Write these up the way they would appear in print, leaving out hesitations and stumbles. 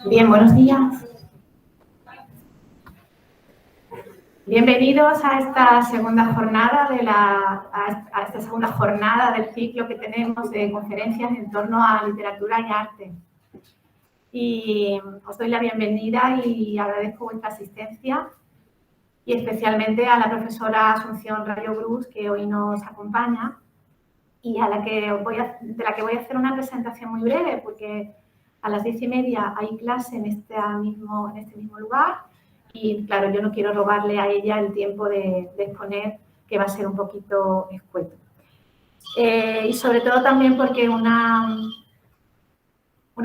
Bien, buenos días. Bienvenidos a esta segunda jornada del ciclo que tenemos de conferencias en torno a literatura y arte. Y os doy la bienvenida y agradezco vuestra asistencia, y especialmente a la profesora Asunción Rayo Cruz, que hoy nos acompaña y de la que voy a hacer una presentación muy breve, porque a las 10:30 hay clase en este mismo lugar y, claro, yo no quiero robarle a ella el tiempo de exponer, que va a ser un poquito escueto. Y sobre todo también porque una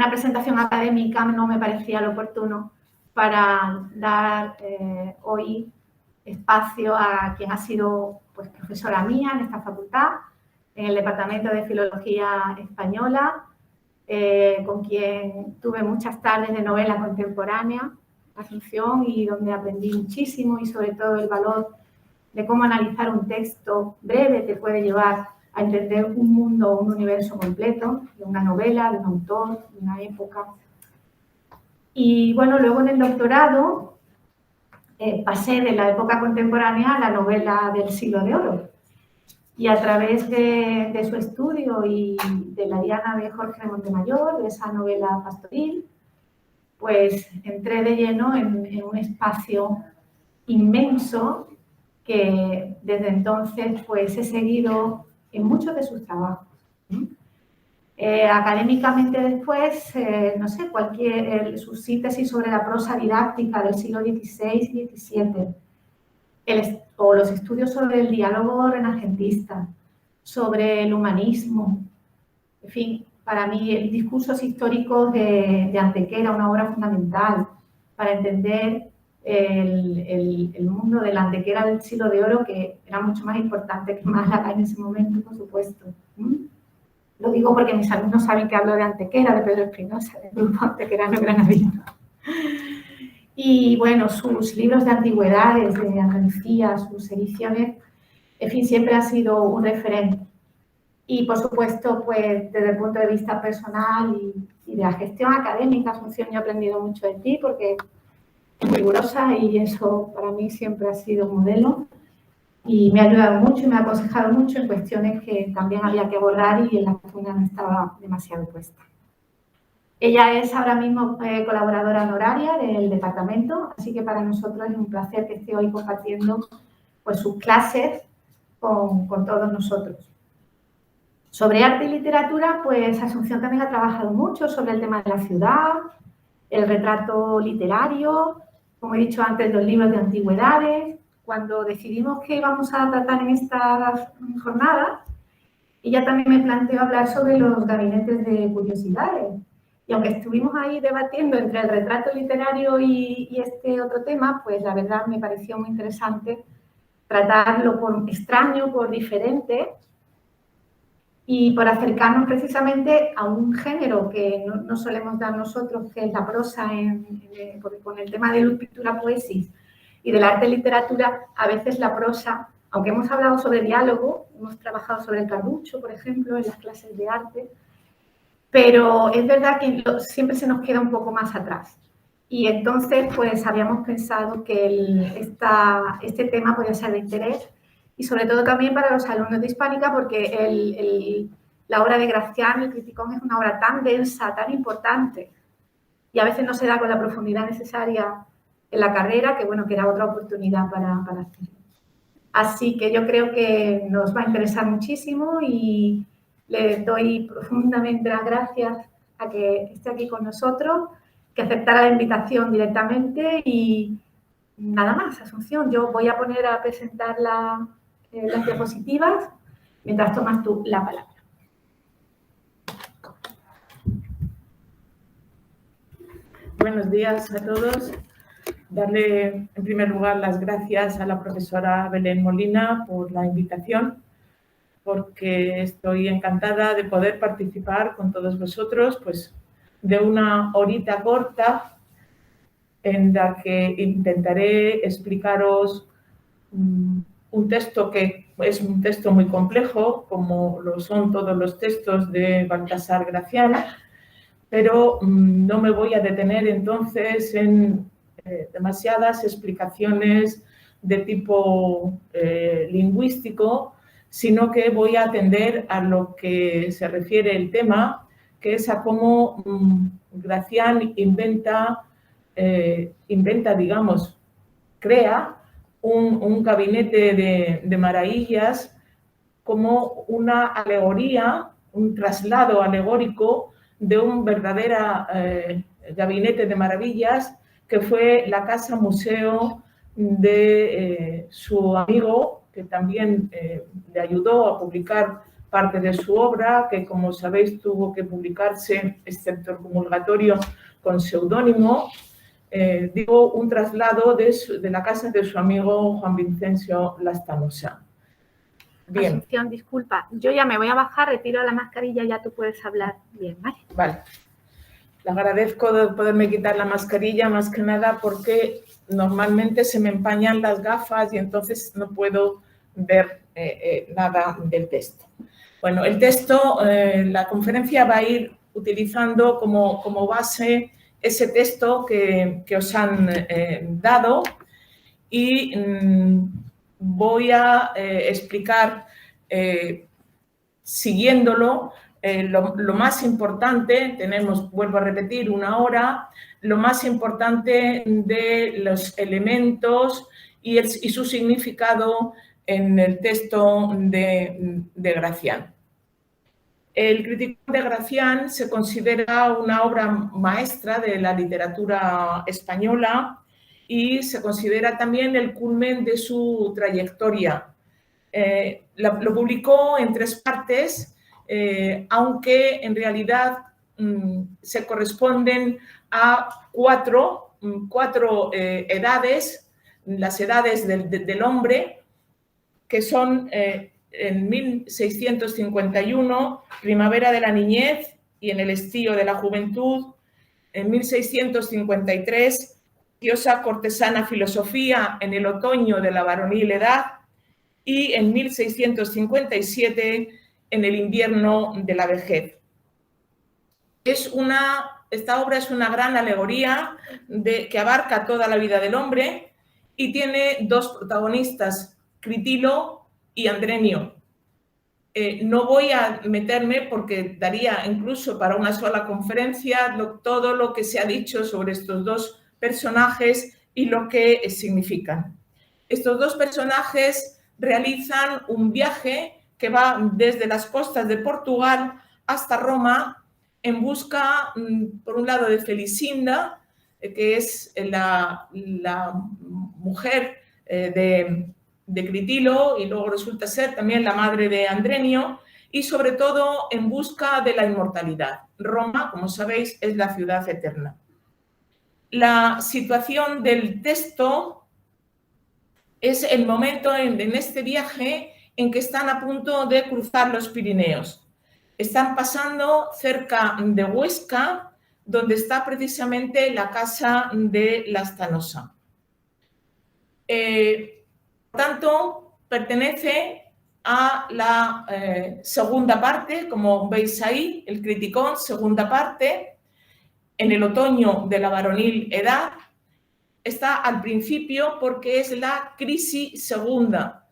presentación académica no me parecía lo oportuno para dar hoy espacio a quien ha sido, pues, profesora mía en esta facultad, en el Departamento de Filología Española, con quien tuve muchas tardes de novela contemporánea, Asunción, y donde aprendí muchísimo, y sobre todo el valor de cómo analizar un texto breve te puede llevar a entender un mundo o un universo completo, de una novela, de un autor, de una época. Y bueno, luego en el doctorado pasé de la época contemporánea a la novela del Siglo de Oro. Y a través de su estudio y de la Diana de Jorge de Montemayor, de esa novela pastoril, pues entré de lleno en un espacio inmenso que desde entonces pues he seguido en muchos de sus trabajos. Académicamente después, no sé, su síntesis sobre la prosa didáctica del siglo XVI y XVII, o los estudios sobre el diálogo renacentista, sobre el humanismo, en fin, para mí discursos históricos de Antequera, una obra fundamental para entender el mundo de la Antequera del Siglo de Oro, que era mucho más importante que Málaga en ese momento, por supuesto. Lo digo porque mis alumnos saben que hablo de Antequera, de Pedro Espinosa, del grupo antequerano granadino. Y bueno, sus libros de antigüedades, de Andalucía, sus ediciones, en fin, siempre ha sido un referente. Y por supuesto, pues desde el punto de vista personal y de la gestión académica, Asunción, yo he aprendido mucho de ti porque es muy rigurosa y eso para mí siempre ha sido un modelo. Y me ha ayudado mucho y me ha aconsejado mucho en cuestiones que también había que abordar y en las que una no estaba demasiado puesta. Ella es ahora mismo colaboradora honoraria del departamento, así que para nosotros es un placer que esté hoy compartiendo pues, sus clases con todos nosotros. Sobre arte y literatura, pues Asunción también ha trabajado mucho sobre el tema de la ciudad, el retrato literario, como he dicho antes, los libros de antigüedades. Cuando decidimos que íbamos a tratar en esta jornada, ella también me planteó hablar sobre los gabinetes de curiosidades. Y aunque estuvimos ahí debatiendo entre el retrato literario y este otro tema, pues la verdad me pareció muy interesante tratarlo por extraño, por diferente, y por acercarnos precisamente a un género que no solemos dar nosotros, que es la prosa, porque con el tema de la pintura poesis y del arte y literatura, a veces la prosa, aunque hemos hablado sobre diálogo, hemos trabajado sobre el Carducho, por ejemplo, en las clases de arte, pero es verdad que siempre se nos queda un poco más atrás. Y entonces, pues, habíamos pensado que este tema podía ser de interés, y sobre todo también para los alumnos de Hispánica, porque la obra de Gracián, El Criticón, es una obra tan densa, tan importante, y a veces no se da con la profundidad necesaria en la carrera, que bueno, que era otra oportunidad para hacerlo. Así que yo creo que nos va a interesar muchísimo y le doy profundamente las gracias a que esté aquí con nosotros, que aceptara la invitación directamente y nada más, Asunción. Yo voy a poner a presentar las diapositivas mientras tomas tú la palabra. Buenos días a todos. Darle en primer lugar las gracias a la profesora Belén Molina por la invitación, porque estoy encantada de poder participar con todos vosotros, pues de una horita corta en la que intentaré explicaros un texto que es un texto muy complejo, como lo son todos los textos de Baltasar Gracián, pero no me voy a detener entonces en demasiadas explicaciones de tipo lingüístico, sino que voy a atender a lo que se refiere el tema, que es a cómo Gracián inventa, digamos, crea un gabinete de maravillas como una alegoría, un traslado alegórico de un verdadero gabinete de maravillas que fue la casa museo de su amigo, que también le ayudó a publicar parte de su obra, que como sabéis tuvo que publicarse, excepto el comulgatorio, con seudónimo. Digo, un traslado de la casa de su amigo Juan Vincencio Lastanosa. Bien. Asunción, disculpa, yo ya me voy a bajar, retiro la mascarilla y ya tú puedes hablar bien, ¿vale? Vale. Le agradezco de poderme quitar la mascarilla, más que nada porque normalmente se me empañan las gafas y entonces no puedo ver nada del texto. Bueno, el texto, la conferencia va a ir utilizando como base ese texto que os han dado y voy a explicar, siguiéndolo, lo más importante. Tenemos, vuelvo a repetir, 1 hora, lo más importante de los elementos y su significado en el texto de Gracián. El Criticón de Gracián se considera una obra maestra de la literatura española y se considera también el culmen de su trayectoria. Lo publicó en 3 partes, aunque en realidad se corresponden a cuatro edades, las edades del hombre, que son en 1651, Primavera de la niñez y en el estío de la juventud; en 1653, Preciosa cortesana filosofía en el otoño de la varonil edad; y en 1657, en el invierno de la vejez. Esta obra es una gran alegoría que abarca toda la vida del hombre y tiene 2 protagonistas, Critilo y Andrenio. No voy a meterme, porque daría incluso para una sola conferencia, todo lo que se ha dicho sobre estos 2 personajes y lo que significan. Estos 2 personajes realizan un viaje que va desde las costas de Portugal hasta Roma en busca, por un lado, de Felicinda, que es la mujer de Critilo y luego resulta ser también la madre de Andrenio, y sobre todo en busca de la inmortalidad. Roma, como sabéis, es la ciudad eterna. La situación del texto es el momento en este viaje en que están a punto de cruzar los Pirineos. Están pasando cerca de Huesca, donde está precisamente la casa de Lastanosa. Por tanto, pertenece a la segunda parte, como veis ahí, el Criticón, segunda parte, en el otoño de la varonil edad. Está al principio porque es la crisis segunda.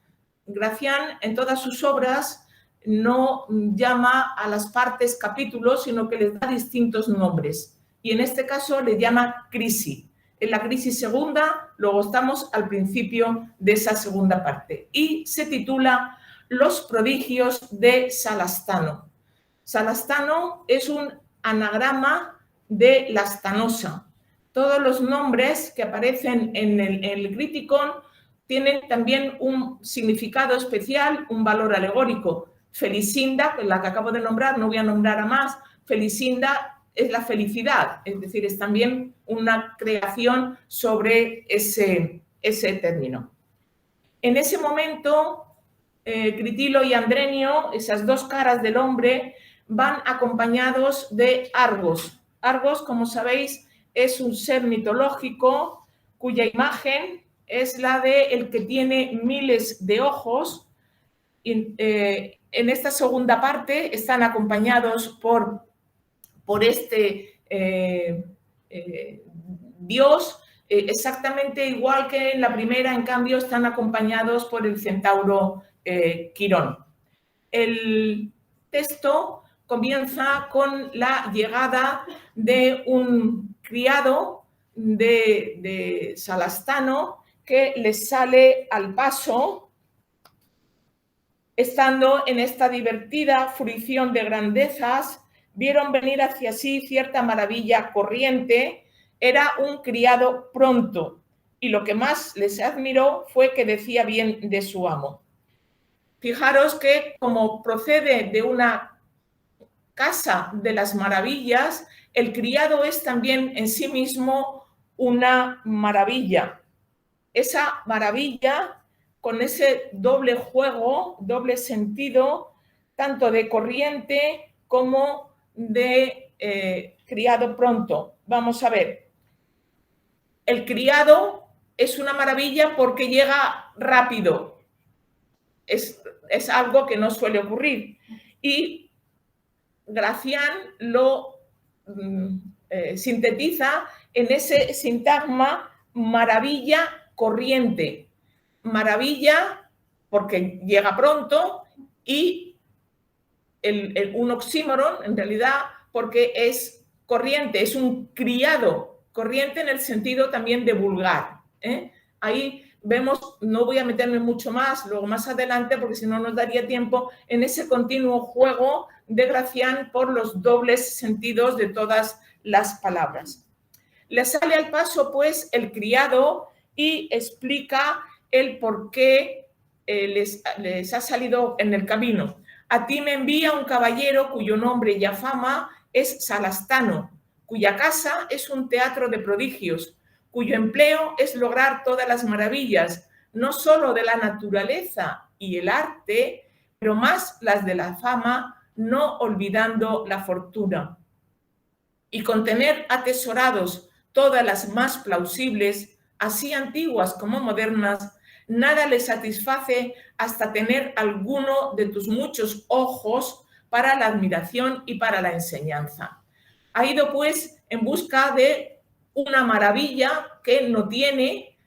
Gracián, en todas sus obras, no llama a las partes capítulos, sino que les da distintos nombres. Y en este caso le llama crisis. En la crisis segunda, luego estamos al principio de esa segunda parte. Y se titula Los prodigios de Salastano. Salastano es un anagrama de Lastanosa. Todos los nombres que aparecen en el Criticón tienen también un significado especial, un valor alegórico. Felicinda, la que acabo de nombrar, no voy a nombrar a más. Felicinda es la felicidad, es decir, es también una creación sobre ese término. En ese momento, Critilo y Andrenio, esas 2 caras del hombre, van acompañados de Argos. Argos, como sabéis, es un ser mitológico cuya imagen es la de el que tiene miles de ojos. En esta segunda parte están acompañados por por este dios, exactamente igual que en la primera, en cambio, están acompañados por el centauro Quirón. El texto comienza con la llegada de un criado de Salastano que les sale al paso, estando en esta divertida fruición de grandezas, vieron venir hacia sí cierta maravilla corriente, era un criado pronto, y lo que más les admiró fue que decía bien de su amo. Fijaros que como procede de una casa de las maravillas, el criado es también en sí mismo una maravilla. Esa maravilla con ese doble juego, doble sentido, tanto de corriente como de criado pronto. Vamos a ver. El criado es una maravilla porque llega rápido. Es algo que no suele ocurrir. Y Gracián lo sintetiza en ese sintagma maravilla corriente. Maravilla porque llega pronto y un oxímoron en realidad porque es corriente, es un criado, corriente en el sentido también de vulgar. Ahí vemos, no voy a meterme mucho más, luego más adelante, porque si no nos daría tiempo, en ese continuo juego de Gracián por los dobles sentidos de todas las palabras. Le sale al paso, pues, el criado y explica el por qué les ha salido en el camino. A ti me envía un caballero cuyo nombre y fama es Salastano, cuya casa es un teatro de prodigios, cuyo empleo es lograr todas las maravillas, no solo de la naturaleza y el arte, pero más las de la fama, no olvidando la fortuna. Y con tener atesorados todas las más plausibles, así antiguas como modernas, nada le satisface hasta tener alguno de tus muchos ojos para la admiración y para la enseñanza. Ha ido, pues, en busca de una maravilla que no tiene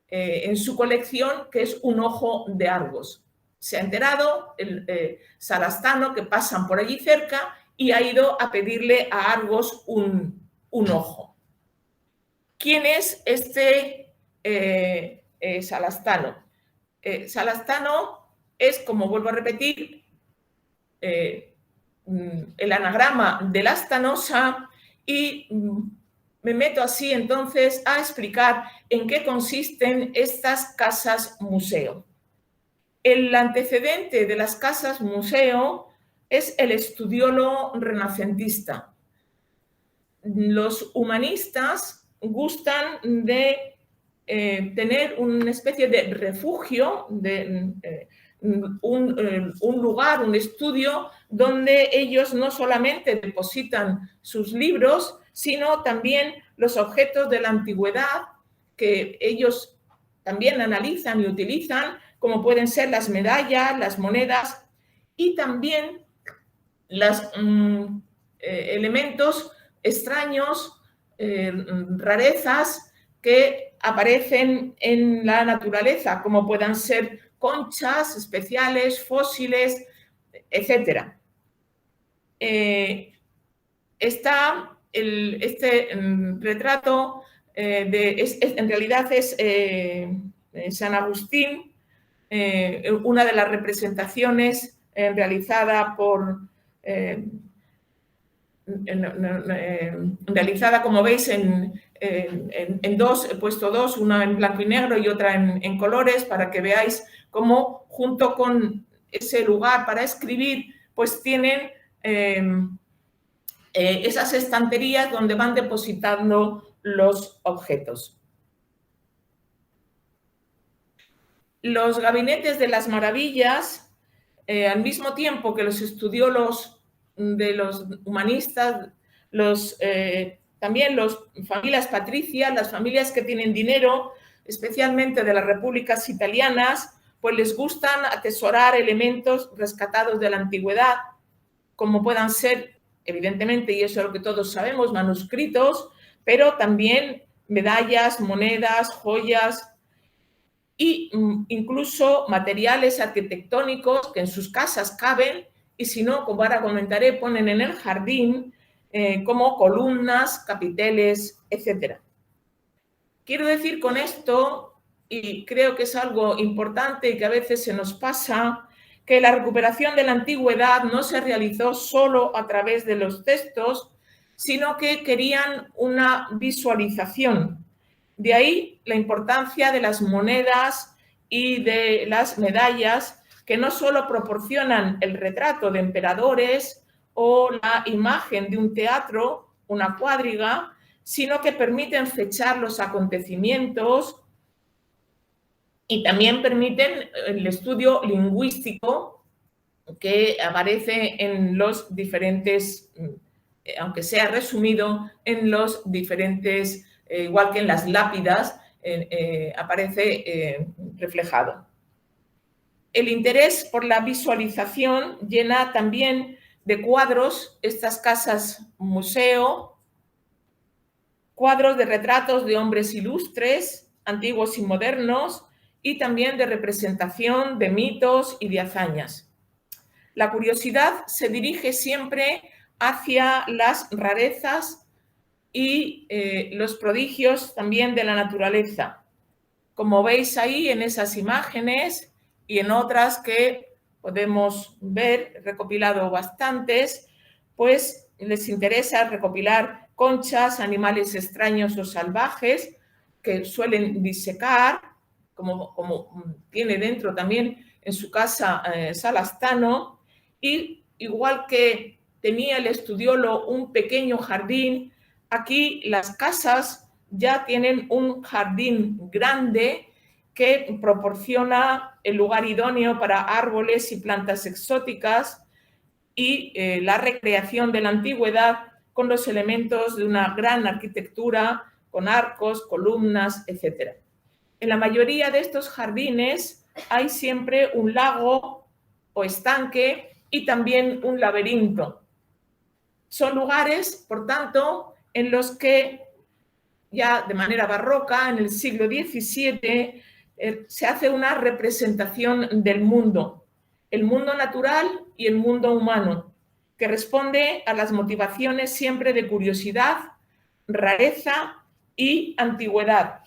en su colección, que es un ojo de Argos. Se ha enterado el Salastano que pasan por allí cerca y ha ido a pedirle a Argos un ojo. ¿Quién es este Salastano? Salastano es, como vuelvo a repetir, el anagrama de Lastanosa y me meto así entonces a explicar en qué consisten estas casas museo. El antecedente de las casas museo es el estudiolo renacentista. Los humanistas gustan de tener una especie de refugio, de un lugar, un estudio donde ellos no solamente depositan sus libros, sino también los objetos de la antigüedad que ellos también analizan y utilizan, como pueden ser las medallas, las monedas y también los elementos extraños, rarezas que aparecen en la naturaleza, como puedan ser conchas especiales, fósiles, etc. Está este retrato, en realidad es San Agustín, una de las representaciones realizada como veis en dos, he puesto dos, una en blanco y negro y otra en colores, para que veáis cómo junto con ese lugar para escribir, pues tienen esas estanterías donde van depositando los objetos. Los gabinetes de las maravillas, al mismo tiempo que los estudiolos de los humanistas, también las familias patricias, las familias que tienen dinero, especialmente de las repúblicas italianas, pues les gustan atesorar elementos rescatados de la antigüedad, como puedan ser evidentemente, y eso es lo que todos sabemos, manuscritos, pero también medallas, monedas, joyas y incluso materiales arquitectónicos que en sus casas caben y si no, como ahora comentaré, ponen en el jardín como columnas, capiteles, etc. Quiero decir con esto, y creo que es algo importante y que a veces se nos pasa, que la recuperación de la antigüedad no se realizó solo a través de los textos, sino que querían una visualización. De ahí la importancia de las monedas y de las medallas, que no solo proporcionan el retrato de emperadores o la imagen de un teatro, una cuadriga, sino que permiten fechar los acontecimientos y también permiten el estudio lingüístico que aparece en los diferentes, aunque sea resumido, en los diferentes, igual que en las lápidas, aparece reflejado. El interés por la visualización llena también de cuadros estas casas museo, cuadros de retratos de hombres ilustres, antiguos y modernos, y también de representación de mitos y de hazañas. La curiosidad se dirige siempre hacia las rarezas y los prodigios también de la naturaleza. Como veis ahí en esas imágenes y en otras que podemos ver, recopilado bastantes, pues les interesa recopilar conchas, animales extraños o salvajes que suelen disecar, como tiene dentro también en su casa Salastano, y igual que tenía el estudiolo un pequeño jardín, aquí las casas ya tienen un jardín grande que proporciona el lugar idóneo para árboles y plantas exóticas y la recreación de la antigüedad con los elementos de una gran arquitectura, con arcos, columnas, etc. En la mayoría de estos jardines hay siempre un lago o estanque y también un laberinto. Son lugares, por tanto, en los que ya de manera barroca, en el siglo XVII, se hace una representación del mundo, el mundo natural y el mundo humano, que responde a las motivaciones siempre de curiosidad, rareza y antigüedad.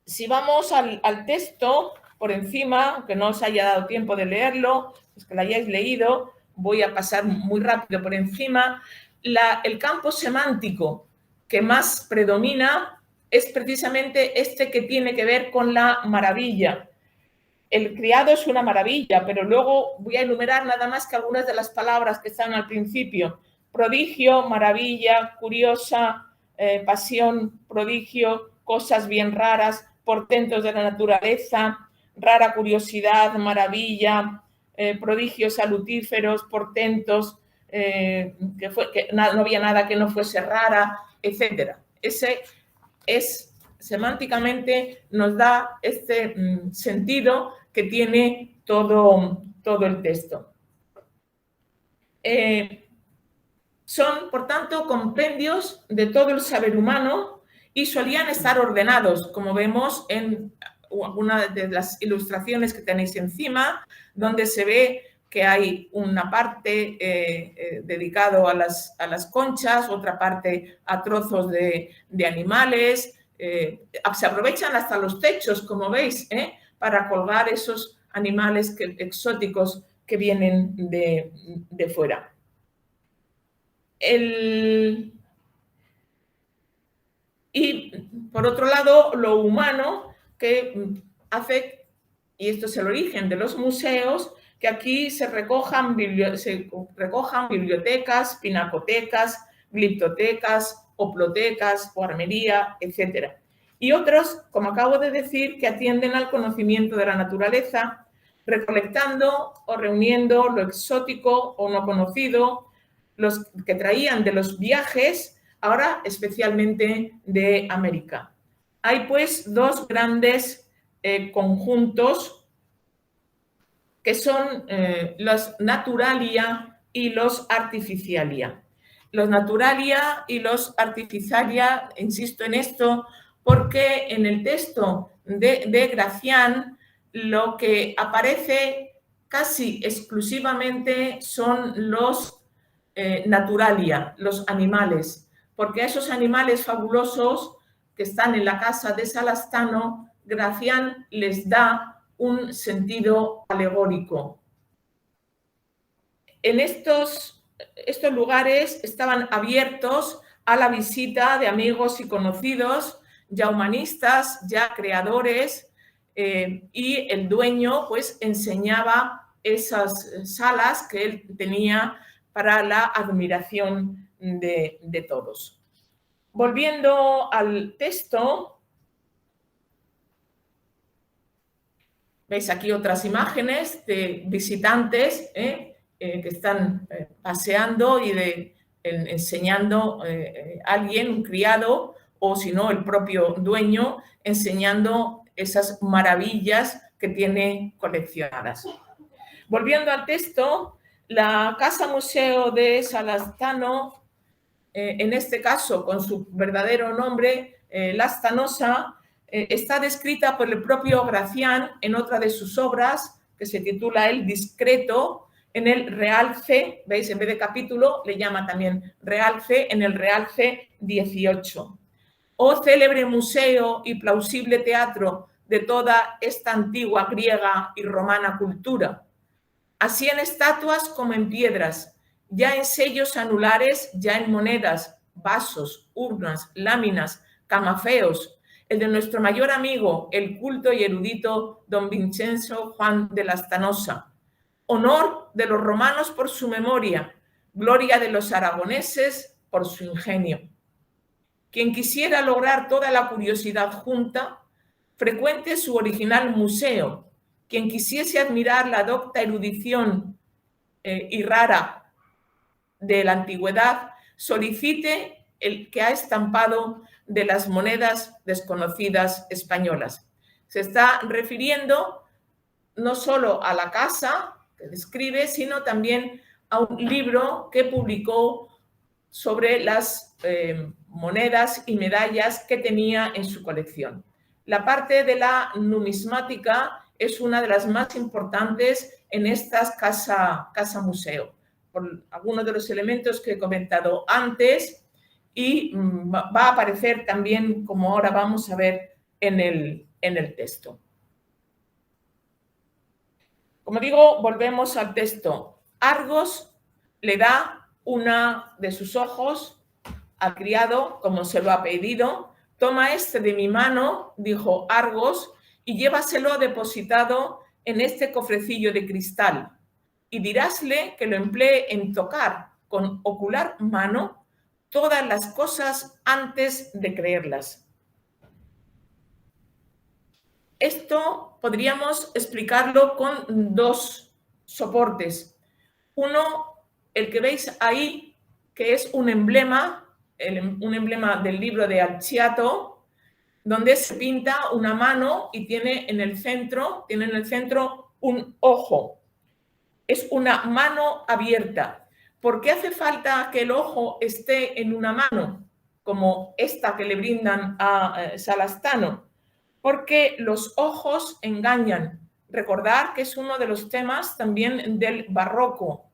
Si vamos al texto, por encima, aunque no os haya dado tiempo de leerlo, es que lo hayáis leído, voy a pasar muy rápido por encima, el campo semántico que más predomina es precisamente este que tiene que ver con la maravilla. El criado es una maravilla, pero luego voy a enumerar nada más que algunas de las palabras que están al principio. Prodigio, maravilla, curiosa, pasión, prodigio, cosas bien raras, portentos de la naturaleza, rara curiosidad, maravilla, prodigios salutíferos, portentos, que no había nada que no fuese rara, etc. Ese es, semánticamente, nos da este sentido que tiene todo el texto. Son, por tanto, compendios de todo el saber humano y solían estar ordenados, como vemos en alguna de las ilustraciones que tenéis encima, donde se ve que hay una parte dedicado a las conchas, otra parte a trozos de animales. Se aprovechan hasta los techos, como veis, para colgar esos animales exóticos que vienen de fuera. Y, por otro lado, lo humano que hace, y esto es el origen de los museos, que aquí se recojan bibliotecas, pinacotecas, gliptotecas, oplotecas, o armería, etc. Y otros, como acabo de decir, que atienden al conocimiento de la naturaleza, recolectando o reuniendo lo exótico o no conocido, los que traían de los viajes, ahora especialmente de América. Hay pues dos grandes conjuntos que son los naturalia y los artificialia. los naturalia y los artificialia. Insisto en esto porque en el texto de Gracián lo que aparece casi exclusivamente son los naturalia, los animales, porque a esos animales fabulosos que están en la casa de Salastano, Gracián les da un sentido alegórico. En estos lugares estaban abiertos a la visita de amigos y conocidos, ya humanistas, ya creadores, y el dueño pues enseñaba esas salas que él tenía para la admiración de todos. Volviendo al texto, veis aquí otras imágenes de visitantes que están paseando y enseñando a alguien, un criado, o si no, el propio dueño, enseñando esas maravillas que tiene coleccionadas. Volviendo al texto, la Casa Museo de Salastano, en este caso con su verdadero nombre, Lastanosa, está descrita por el propio Gracián en otra de sus obras, que se titula El Discreto, en el Realce, veis, en vez de capítulo, le llama también Realce, en el Realce 18. Oh célebre museo y plausible teatro de toda esta antigua griega y romana cultura, así en estatuas como en piedras, ya en sellos anulares, ya en monedas, vasos, urnas, láminas, camafeos, el de nuestro mayor amigo, el culto y erudito don Vincenzo Juan de Lastanosa. Honor de los romanos por su memoria, gloria de los aragoneses por su ingenio. Quien quisiera lograr toda la curiosidad junta, frecuente su original museo. Quien quisiese admirar la docta erudición y rara de la antigüedad, solicite el que ha estampado de las monedas desconocidas españolas. Se está refiriendo no solo a la casa que describe, sino también a un libro que publicó sobre las monedas y medallas que tenía en su colección. La parte de la numismática es una de las más importantes en estas casa-museo, por algunos de los elementos que he comentado antes, y va a aparecer también, como ahora vamos a ver, en el texto. Como digo, volvemos al texto. Argos le da una de sus ojos al criado, como se lo ha pedido. Toma este de mi mano, dijo Argos, y llévaselo depositado en este cofrecillo de cristal. Y dirásle que lo emplee en tocar con ocular mano todas las cosas antes de creerlas. Esto podríamos explicarlo con dos soportes. Uno, el que veis ahí, que es un emblema del libro de Alciato, donde se pinta una mano y tiene en el centro un ojo. Es una mano abierta. ¿Por qué hace falta que el ojo esté en una mano, como esta que le brindan a Salastano? Porque los ojos engañan. Recordar que es uno de los temas también del barroco.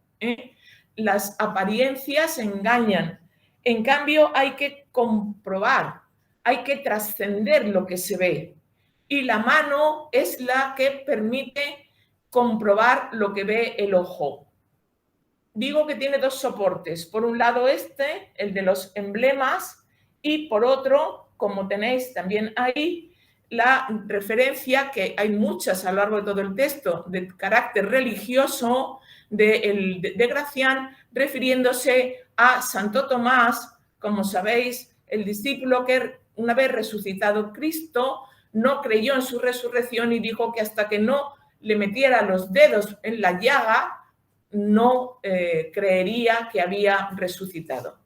Las apariencias engañan. En cambio, hay que comprobar, hay que trascender lo que se ve. Y la mano es la que permite comprobar lo que ve el ojo. Digo que tiene dos soportes. Por un lado el de los emblemas, y por otro, como tenéis también ahí, la referencia, que hay muchas a lo largo de todo el texto, de carácter religioso de Gracián, refiriéndose a Santo Tomás, como sabéis, el discípulo que una vez resucitado Cristo no creyó en su resurrección y dijo que hasta que no le metiera los dedos en la llaga no creería que había resucitado.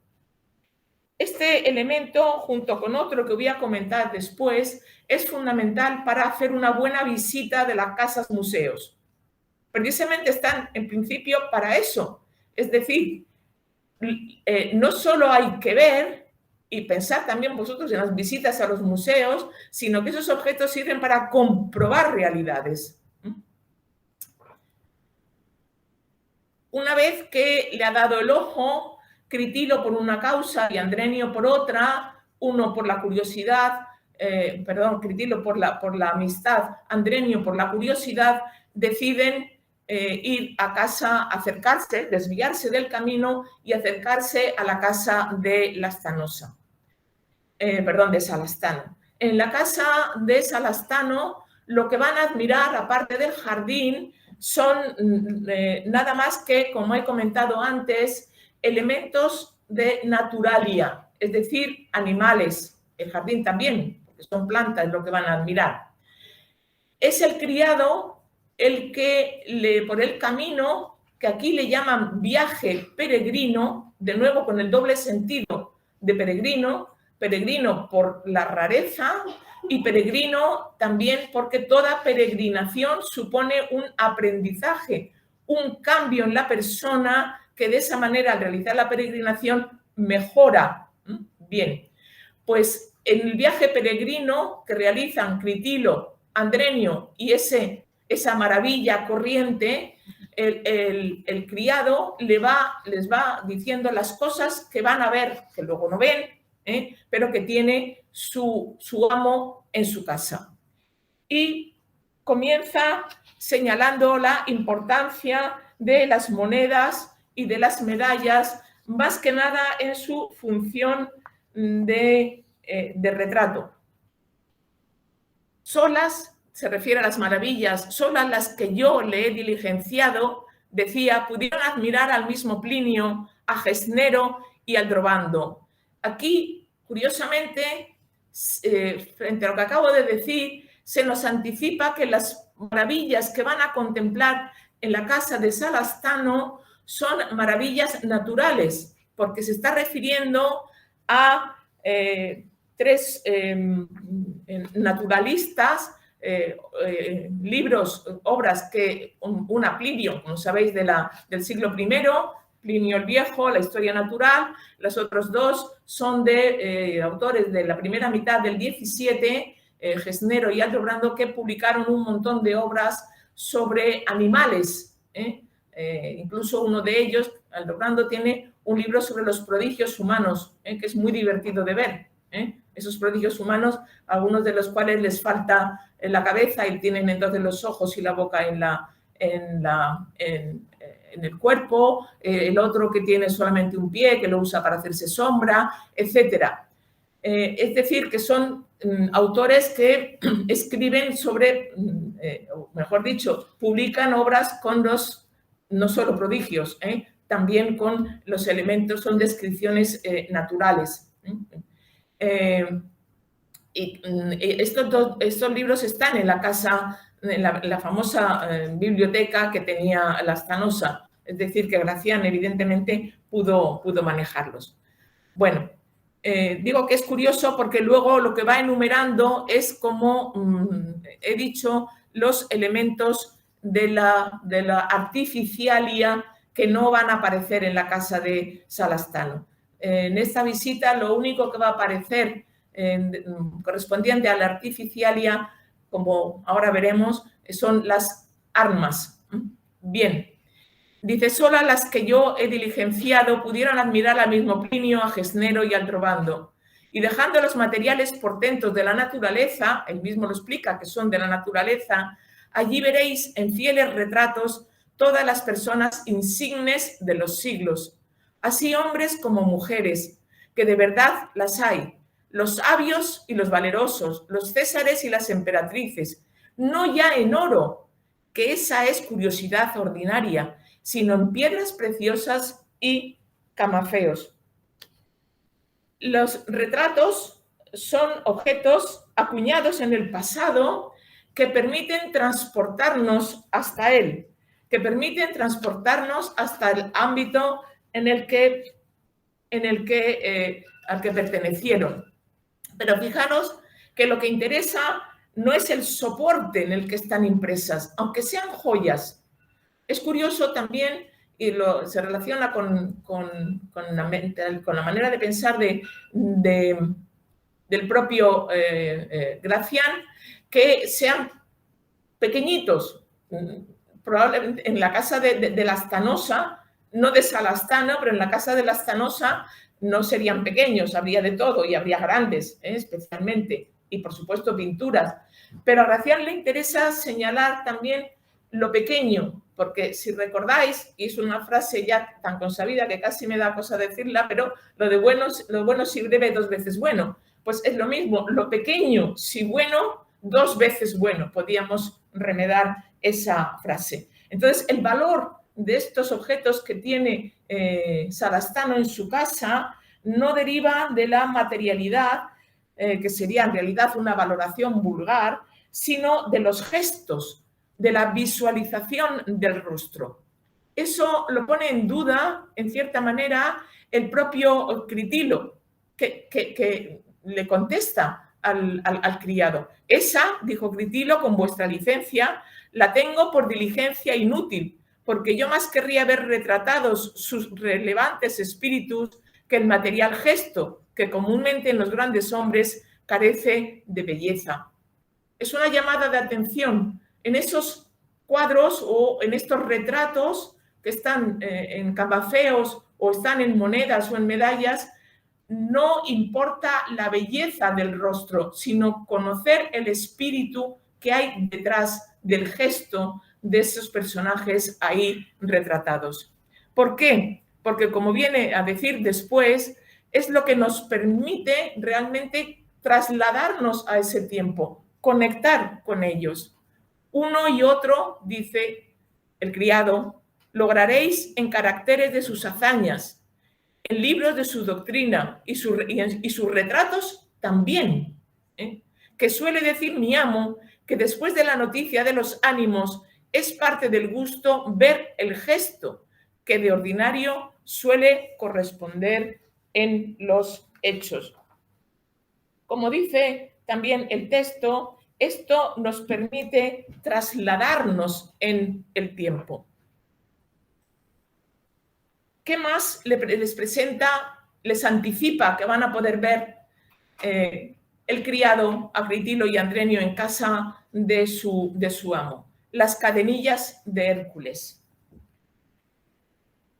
Este elemento, junto con otro que voy a comentar después, es fundamental para hacer una buena visita de las casas museos. Precisamente están, en principio, para eso. Es decir, no solo hay que ver y pensar también vosotros en las visitas a los museos, sino que esos objetos sirven para comprobar realidades. Una vez que le ha dado el ojo, Critilo por una causa y Andrenio por otra, uno por la curiosidad, Critilo por la amistad, Andrenio por la curiosidad, deciden ir a casa, acercarse, desviarse del camino y acercarse a la casa de Lastanosa. De Salastano. En la casa de Salastano lo que van a admirar, aparte del jardín, son nada más que, como he comentado antes, elementos de naturalia, es decir, animales. El jardín también, porque son plantas lo que van a admirar. Es el criado el que, por el camino, que aquí le llaman viaje peregrino, de nuevo con el doble sentido de peregrino por la rareza y peregrino también porque toda peregrinación supone un aprendizaje, un cambio en la persona que de esa manera al realizar la peregrinación mejora. Bien, pues en el viaje peregrino que realizan Critilo, Andrenio y esa maravilla corriente, el criado les va diciendo las cosas que van a ver, que luego no ven, pero que tiene su amo en su casa. Y comienza señalando la importancia de las monedas y de las medallas, más que nada en su función de retrato. Solas, se refiere a las maravillas, solas las que yo le he diligenciado, decía, pudieron admirar al mismo Plinio, a Gesnero y al Drobando. Aquí, curiosamente, frente a lo que acabo de decir, se nos anticipa que las maravillas que van a contemplar en la casa de Salastano son maravillas naturales, porque se está refiriendo a tres naturalistas, libros, obras que una Plinio, como sabéis, del siglo I, Plinio el Viejo, la historia natural, los otros dos son de autores de la primera mitad del 17, Gesnero y Aldobrando, que publicaron un montón de obras sobre animales. Incluso uno de ellos, Aldobrando, tiene un libro sobre los prodigios humanos, que es muy divertido de ver. Esos prodigios humanos, algunos de los cuales les falta la cabeza y tienen entonces los ojos y la boca en el cuerpo, el otro que tiene solamente un pie, que lo usa para hacerse sombra, etc. Es decir, que son autores que escriben sobre, mejor dicho, publican obras con los, no solo prodigios, también con los elementos, son descripciones naturales. Y estos libros están en la casa, en la famosa biblioteca que tenía Lastanosa, es decir, que Gracián evidentemente pudo manejarlos. Bueno, digo que es curioso porque luego lo que va enumerando es, como he dicho, los elementos de la artificialia que no van a aparecer en la casa de Salastano. En esta visita lo único que va a aparecer correspondiente a la artificialia, como ahora veremos, son las armas. Bien, dice, sola las que yo he diligenciado pudieron admirar al mismo Plinio, a Gesnero y al Drobando. Y dejando los materiales portentos de la naturaleza, él mismo lo explica que son de la naturaleza, allí veréis en fieles retratos todas las personas insignes de los siglos, así hombres como mujeres, que de verdad las hay, los sabios y los valerosos, los césares y las emperatrices, no ya en oro, que esa es curiosidad ordinaria, sino en piedras preciosas y camafeos. Los retratos son objetos acuñados en el pasado que permiten transportarnos hasta él, que permiten transportarnos hasta el ámbito al que pertenecieron. Pero fijaros que lo que interesa no es el soporte en el que están impresas, aunque sean joyas. Es curioso también, se relaciona con la manera de pensar del propio Gracián, que sean pequeñitos. Probablemente en la casa de Lastanosa, no de Salastano, pero en la casa de Lastanosa no serían pequeños, habría de todo y habría grandes, especialmente, y por supuesto pinturas. Pero a Gracián le interesa señalar también lo pequeño, porque si recordáis, y es una frase ya tan consabida que casi me da cosa decirla, pero lo bueno si breve 2 veces bueno, pues es lo mismo, lo pequeño si bueno, 2 veces bueno, podíamos remedar esa frase. Entonces, el valor de estos objetos que tiene Salastano en su casa no deriva de la materialidad, que sería en realidad una valoración vulgar, sino de los gestos, de la visualización del rostro. Eso lo pone en duda, en cierta manera, el propio Critilo, que le contesta al criado. Esa, dijo Critilo, con vuestra licencia, la tengo por diligencia inútil, porque yo más querría ver retratados sus relevantes espíritus que el material gesto, que comúnmente en los grandes hombres carece de belleza. Es una llamada de atención en esos cuadros o en estos retratos que están en cabafeos o están en monedas o en medallas. No importa la belleza del rostro, sino conocer el espíritu que hay detrás del gesto de esos personajes ahí retratados. ¿Por qué? Porque, como viene a decir después, es lo que nos permite realmente trasladarnos a ese tiempo, conectar con ellos. Uno y otro, dice el criado, lograréis en caracteres de sus hazañas, en libros de su doctrina y sus retratos también. Que suele decir mi amo que después de la noticia de los ánimos es parte del gusto ver el gesto que de ordinario suele corresponder en los hechos. Como dice también el texto, esto nos permite trasladarnos en el tiempo. ¿Qué más les presenta, les anticipa que van a poder ver el criado a Critilo y Andrenio en casa de su amo? Las cadenillas de Hércules.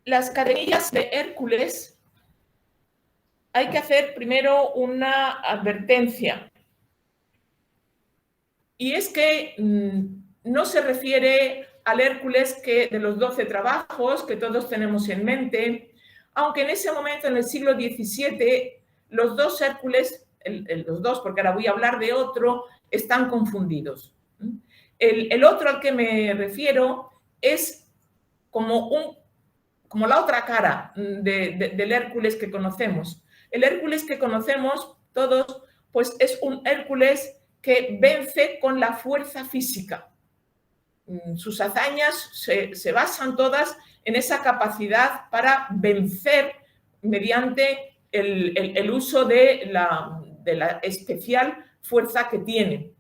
Las cadenillas de Hércules, hay que hacer primero una advertencia. Y es que no se refiere al Hércules que de los 12 trabajos que todos tenemos en mente, aunque en ese momento, en el siglo XVII, los dos Hércules, los dos, porque ahora voy a hablar de otro, están confundidos. El otro al que me refiero es como la otra cara del Hércules que conocemos. El Hércules que conocemos todos, pues es un Hércules que vence con la fuerza física. Sus hazañas se basan todas en esa capacidad para vencer mediante el uso de la especial fuerza que tiene.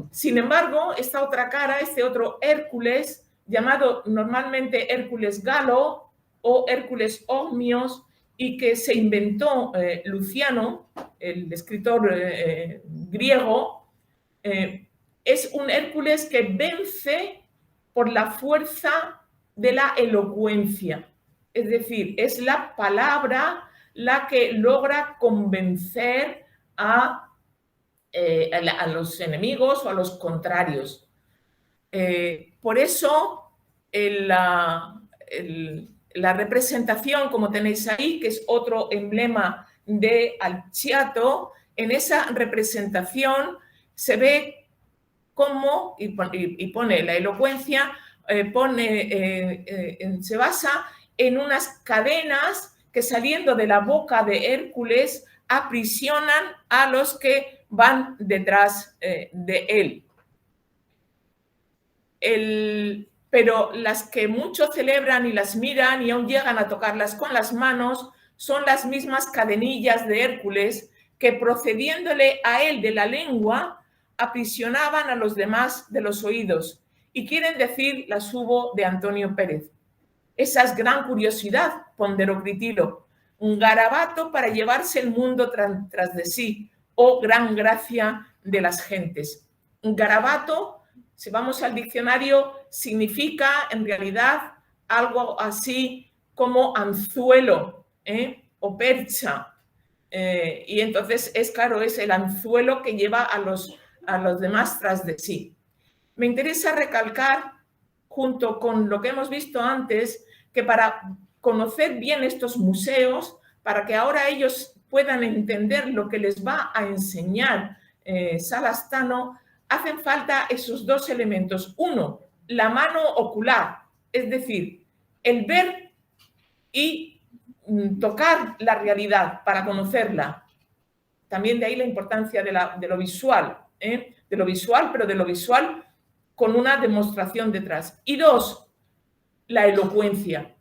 Sin embargo, esta otra cara, este otro Hércules, llamado normalmente Hércules Galo o Hércules Ogmios, y que se inventó Luciano, el escritor griego, es un Hércules que vence por la fuerza de la elocuencia. Es decir, es la palabra la que logra convencer a los enemigos o a los contrarios. Por eso la representación, como tenéis ahí, que es otro emblema de Alciato, en esa representación se ve cómo, y pone la elocuencia, se basa en unas cadenas que, saliendo de la boca de Hércules, aprisionan a los que van detrás de él. Pero las que muchos celebran y las miran y aún llegan a tocarlas con las manos son las mismas cadenillas de Hércules que, procediéndole a él de la lengua, aprisionaban a los demás de los oídos, y quieren decir las hubo de Antonio Pérez. Esa es gran curiosidad, ponderó Critilo, un garabato para llevarse el mundo tras de sí, oh gran gracia de las gentes. Un garabato, si vamos al diccionario, significa en realidad algo así como anzuelo, o percha. Y entonces claro, es el anzuelo que lleva a los demás tras de sí. Me interesa recalcar, junto con lo que hemos visto antes, que para conocer bien estos museos, para que ahora ellos puedan entender lo que les va a enseñar Salastano, hacen falta esos dos elementos. Uno, la mano ocular, es decir, el ver y tocar la realidad para conocerla. También de ahí la importancia de lo visual, de lo visual, pero de lo visual con una demostración detrás. Y dos, la elocuencia.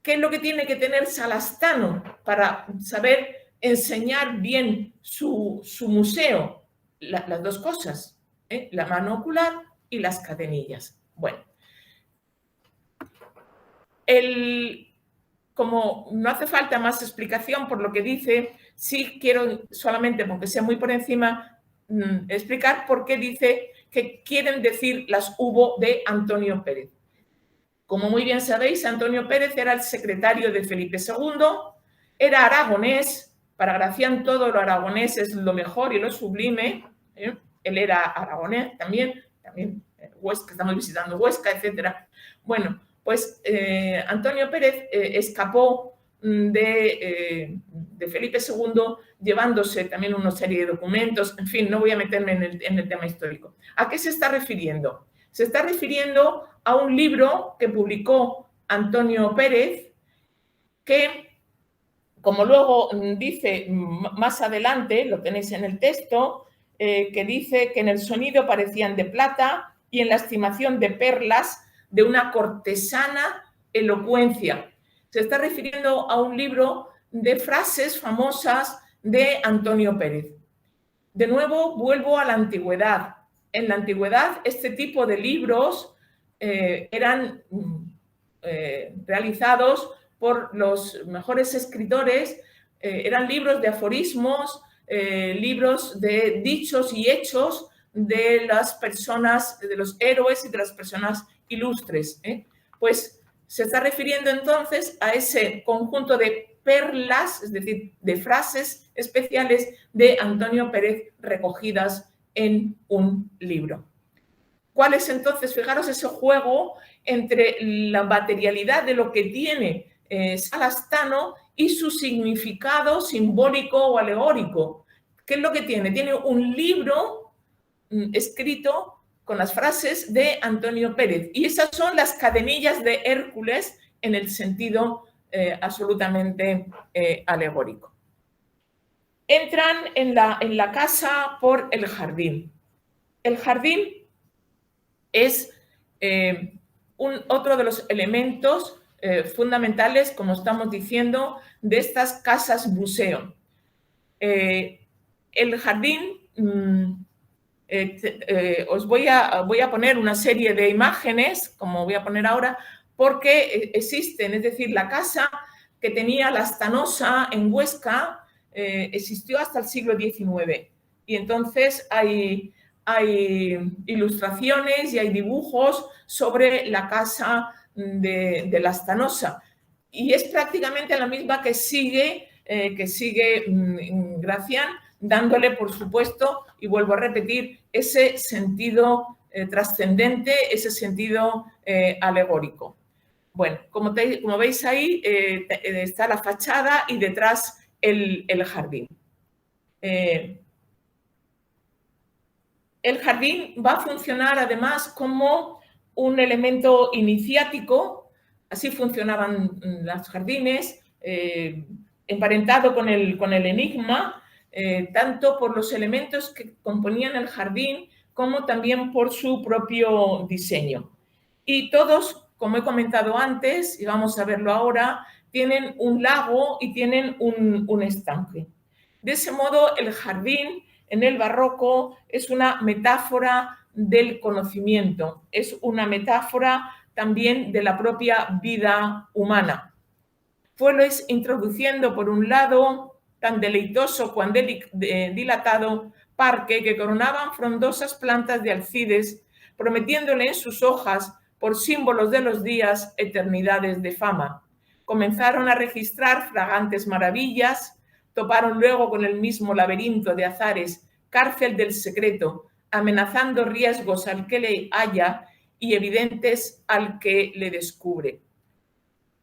¿Qué es lo que tiene que tener Salastano para saber enseñar bien su museo? Las dos cosas, la mano ocular y las cadenillas. Bueno, como no hace falta más explicación por lo que dice, sí quiero solamente, aunque sea muy por encima, explicar por qué dice que quieren decir las hubo de Antonio Pérez. Como muy bien sabéis, Antonio Pérez era el secretario de Felipe II, era aragonés, para Gracián todo lo aragonés es lo mejor y lo sublime, él era aragonés también Huesca, estamos visitando Huesca, etc. Bueno, pues Antonio Pérez escapó de Felipe II llevándose también una serie de documentos, en fin, no voy a meterme en el tema histórico. ¿A qué se está refiriendo? Se está refiriendo a un libro que publicó Antonio Pérez que, como luego dice más adelante, lo tenéis en el texto, que dice que en el sonido parecían de plata y en la estimación de perlas de una cortesana elocuencia. Se está refiriendo a un libro de frases famosas de Antonio Pérez. De nuevo, vuelvo a la antigüedad. En la antigüedad, este tipo de libros eran realizados por los mejores escritores, eran libros de aforismos, libros de dichos y hechos de las personas, de los héroes y de las personas ilustres. Pues se está refiriendo entonces a ese conjunto de perlas, es decir, de frases especiales de Antonio Pérez recogidas en un libro. ¿Cuál es entonces, fijaros, ese juego entre la materialidad de lo que tiene Salastano y su significado simbólico o alegórico? ¿Qué es lo que tiene? Tiene un libro escrito con las frases de Antonio Pérez. Y esas son las cadenillas de Hércules en el sentido absolutamente alegórico. Entran en la casa por el jardín. El jardín es otro de los elementos fundamentales, como estamos diciendo, de estas casas museo. El jardín, os voy a poner una serie de imágenes, como voy a poner ahora, porque existen, es decir, la casa que tenía la Stanosa en Huesca existió hasta el siglo XIX. Y entonces hay ilustraciones y hay dibujos sobre la casa de la Stanosa. Y es prácticamente la misma que sigue Gracián, dándole, por supuesto, y vuelvo a repetir, ese sentido trascendente, ese sentido alegórico. Bueno, como veis ahí, está la fachada y detrás el jardín. El jardín va a funcionar además como un elemento iniciático, así funcionaban los jardines, emparentado con el enigma, tanto por los elementos que componían el jardín como también por su propio diseño. Y todos, como he comentado antes, y vamos a verlo ahora, tienen un lago y tienen un estanque. De ese modo, el jardín en el barroco es una metáfora del conocimiento, es una metáfora también de la propia vida humana. Fuelos introduciendo por un lado tan deleitoso cuan dilatado parque que coronaban frondosas plantas de alcides, prometiéndole en sus hojas, por símbolos de los días, eternidades de fama. Comenzaron a registrar fragantes maravillas, toparon luego con el mismo laberinto de azares, cárcel del secreto, amenazando riesgos al que le halla y evidentes al que le descubre.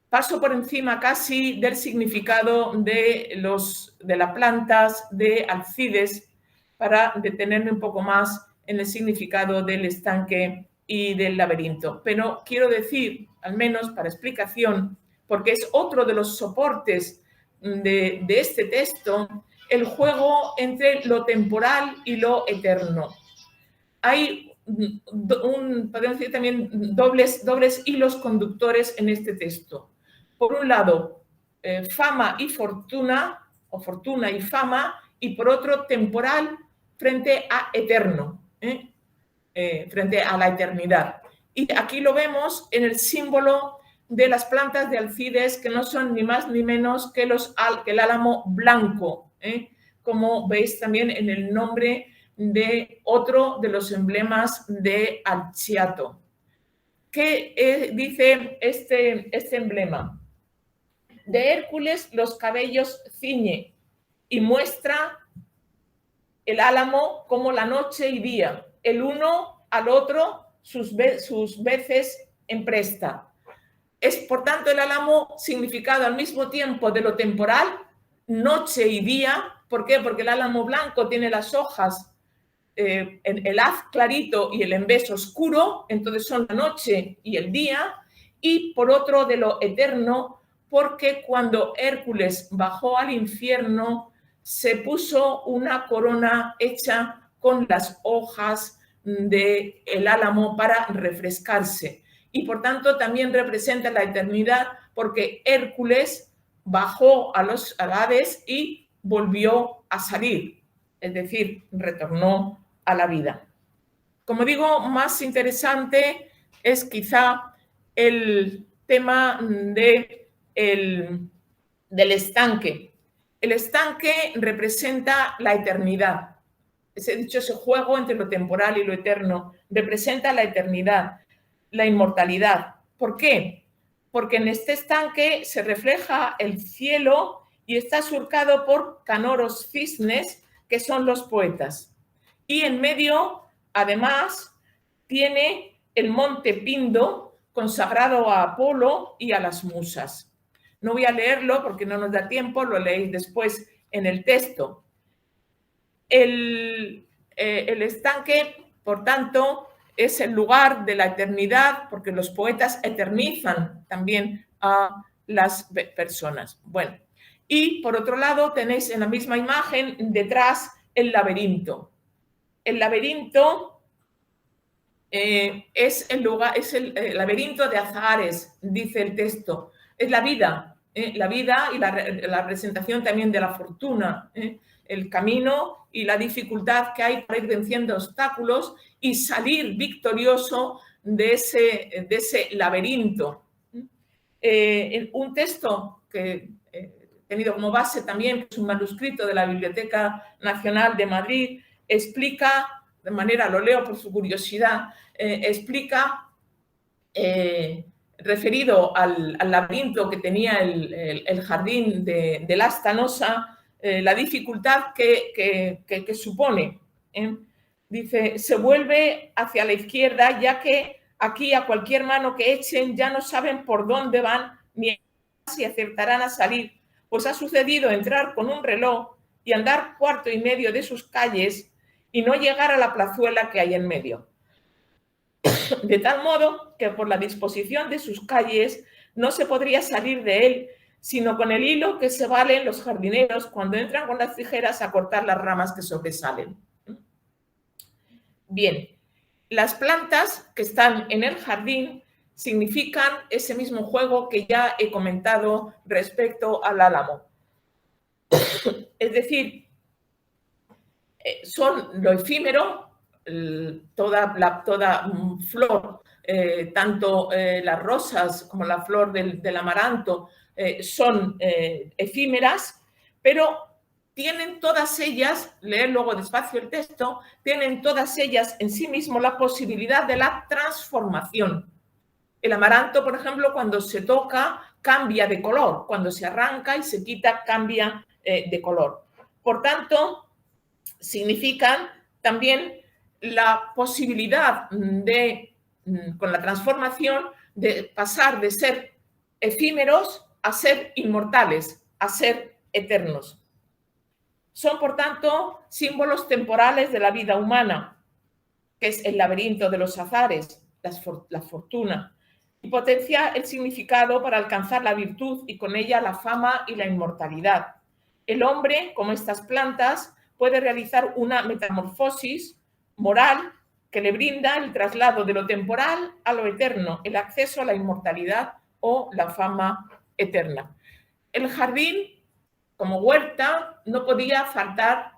Paso por encima casi del significado de las plantas de alcides para detenerme un poco más en el significado del estanque y del laberinto. Pero quiero decir, al menos para explicación, porque es otro de los soportes de este texto, el juego entre lo temporal y lo eterno. Hay podemos decir también dobles hilos conductores en este texto. Por un lado, fama y fortuna, o fortuna y fama, y por otro, temporal frente a eterno, frente a la eternidad. Y aquí lo vemos en el símbolo de las plantas de alcides, que no son ni más ni menos que el álamo blanco, como veis también en el nombre de otro de los emblemas de Alciato. ¿Qué dice este emblema? De Hércules los cabellos ciñe y muestra el álamo como la noche y día, el uno al otro sus veces empresta. Es, por tanto, el álamo significado al mismo tiempo de lo temporal, noche y día. ¿Por qué? Porque el álamo blanco tiene las hojas, el haz clarito y el embés oscuro, entonces son la noche y el día. Y por otro, de lo eterno, porque cuando Hércules bajó al infierno, se puso una corona hecha con las hojas del álamo para refrescarse. Y por tanto también representa la eternidad, porque Hércules bajó a los Hades y volvió a salir, es decir, retornó a la vida. Como digo, más interesante es quizá el tema del estanque. El estanque representa la eternidad. He dicho, ese juego entre lo temporal y lo eterno representa la eternidad, la inmortalidad. ¿Por qué? Porque en este estanque se refleja el cielo y está surcado por canoros cisnes, que son los poetas. Y en medio, además, tiene el monte Pindo, consagrado a Apolo y a las musas. No voy a leerlo porque no nos da tiempo, lo leéis después en el texto. El estanque, por tanto, es el lugar de la eternidad, porque los poetas eternizan también a las personas. Bueno, y por otro lado tenéis en la misma imagen detrás el laberinto. El laberinto es el lugar, es el laberinto de azahares, dice el texto. Es la vida y la representación también de la fortuna, el camino y la dificultad que hay para ir venciendo obstáculos y salir victorioso de ese laberinto. Un texto que he tenido como base también, es un manuscrito de la Biblioteca Nacional de Madrid, explica, de manera, lo leo por su curiosidad, explica, referido al laberinto que tenía el jardín de Lastanosa, la dificultad que supone. Dice, se vuelve hacia la izquierda, ya que aquí a cualquier mano que echen ya no saben por dónde van ni si acertarán a salir, pues ha sucedido entrar con un reloj y andar 1/4 y medio de sus calles y no llegar a la plazuela que hay en medio. De tal modo que por la disposición de sus calles no se podría salir de él, sino con el hilo que se valen los jardineros cuando entran con las tijeras a cortar las ramas que sobresalen. Bien, las plantas que están en el jardín significan ese mismo juego que ya he comentado respecto al álamo. Es decir, son lo efímero, toda flor tanto las rosas como la flor del amaranto son efímeras, pero tienen todas ellas, leer luego despacio el texto, tienen todas ellas en sí mismo la posibilidad de la transformación. El amaranto, por ejemplo, cuando se toca, cambia de color. Cuando se arranca y se quita, cambia de color. Por tanto, significan también la posibilidad de, con la transformación, de pasar de ser efímeros a ser inmortales, a ser eternos. Son, por tanto, símbolos temporales de la vida humana, que es el laberinto de los azares, la fortuna, y potencia el significado para alcanzar la virtud y con ella la fama y la inmortalidad. El hombre, como estas plantas, puede realizar una metamorfosis moral que le brinda el traslado de lo temporal a lo eterno, el acceso a la inmortalidad o la fama eterna. El jardín, como huerta, no podía faltar,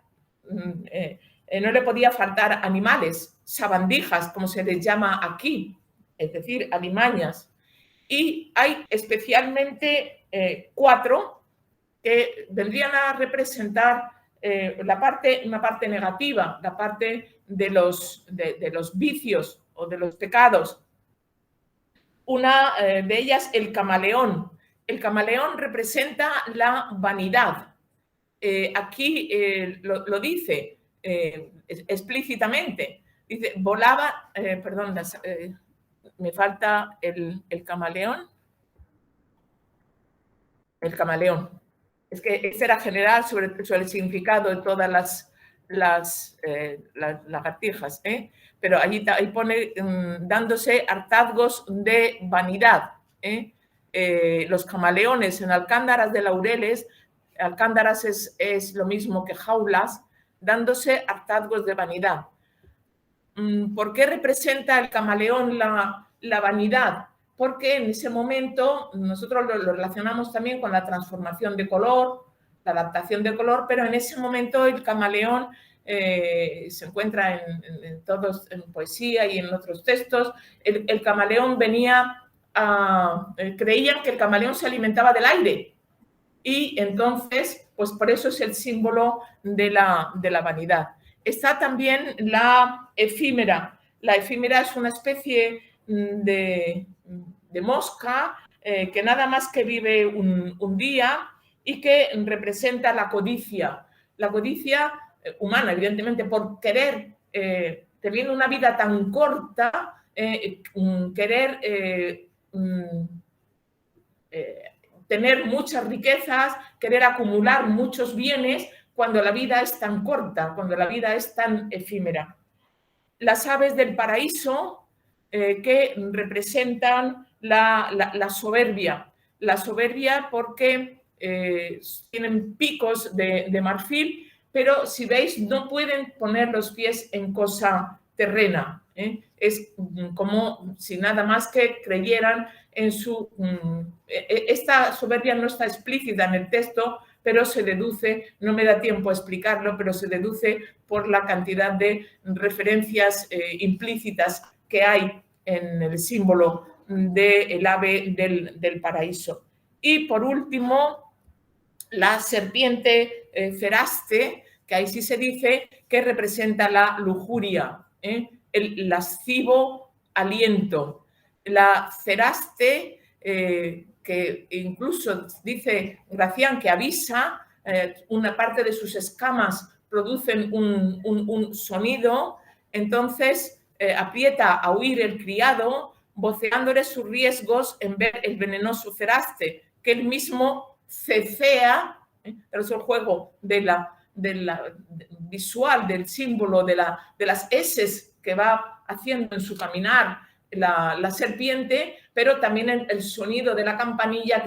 no le podía faltar animales, sabandijas, como se les llama aquí, es decir, alimañas. Y hay especialmente 4 que vendrían a representar una parte negativa, la parte de los vicios o de los pecados. Una de ellas, el camaleón. El camaleón representa la vanidad. Aquí lo dice explícitamente. Dice, volaba, perdón, me falta el camaleón. El camaleón. Es que ese era general sobre el significado de todas las lagartijas, pero ahí pone dándose hartazgos de vanidad. Los camaleones en alcándaras de laureles, alcándaras es lo mismo que jaulas, dándose hartazgos de vanidad. ¿Por qué representa el camaleón la vanidad? Porque en ese momento nosotros lo relacionamos también con la transformación de color, la adaptación de color, pero en ese momento el camaleón se encuentra en poesía y en otros textos. El camaleón creían que el camaleón se alimentaba del aire y entonces, pues por eso es el símbolo de la vanidad. Está también la efímera. La efímera es una especie de mosca que nada más que vive un día y que representa la codicia humana, evidentemente, por querer, teniendo una vida tan corta, querer tener muchas riquezas, querer acumular muchos bienes cuando la vida es tan corta, cuando la vida es tan efímera. Las aves del paraíso que representan la soberbia. La soberbia porque tienen picos de marfil, pero si veis no pueden poner los pies en cosa terrena. Es como si nada más que creyeran en su... Esta soberbia no está explícita en el texto, pero se deduce, no me da tiempo a explicarlo, pero se deduce por la cantidad de referencias implícitas que hay en el símbolo del ave del paraíso. Y por último, la serpiente ceraste, que ahí sí se dice que representa la lujuria, el lascivo aliento. La ceraste, que incluso dice Gracián que avisa, una parte de sus escamas producen un sonido, entonces aprieta a huir el criado, voceándole sus riesgos en ver el venenoso ceraste, que él mismo cecea, pero es el juego visual del símbolo de las eses que va haciendo en su caminar la serpiente, pero también el sonido de la campanilla,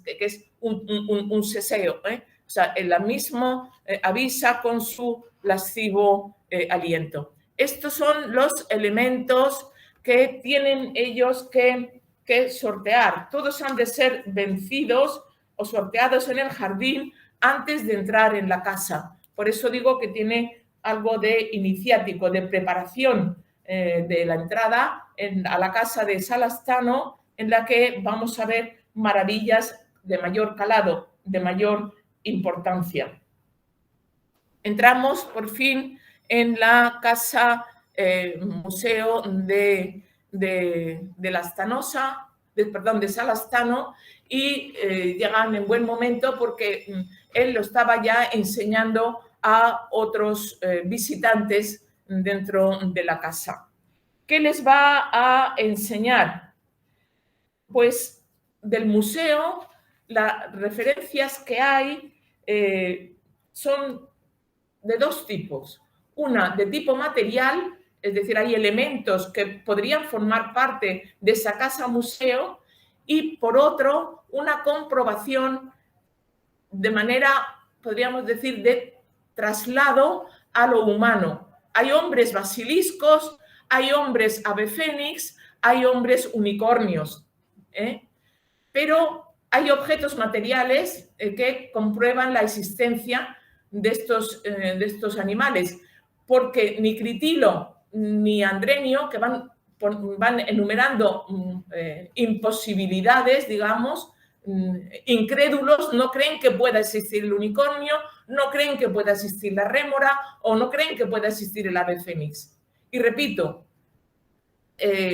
que es un seseo. O sea, él mismo avisa con su lascivo aliento. Estos son los elementos que tienen ellos que sortear. Todos han de ser vencidos o sorteados en el jardín antes de entrar en la casa. Por eso digo que tiene algo de iniciático, de preparación de la entrada a la casa de Salastano, en la que vamos a ver maravillas de mayor calado, de mayor importancia. Entramos por fin en la casa museo de Salastano, y llegan en buen momento porque él lo estaba ya enseñando a otros visitantes dentro de la casa. ¿Qué les va a enseñar? Pues del museo, las referencias que hay son de dos tipos. Una de tipo material, es decir, hay elementos que podrían formar parte de esa casa museo, y por otro, una comprobación de manera, podríamos decir, de traslado a lo humano. Hay hombres basiliscos, hay hombres ave fénix, hay hombres unicornios, pero hay objetos materiales que comprueban la existencia de estos animales, porque ni Critilo ni Andrenio, que van enumerando imposibilidades, digamos, incrédulos, no creen que pueda existir el unicornio, no creen que pueda existir la rémora o no creen que pueda existir el ave fénix. Y repito,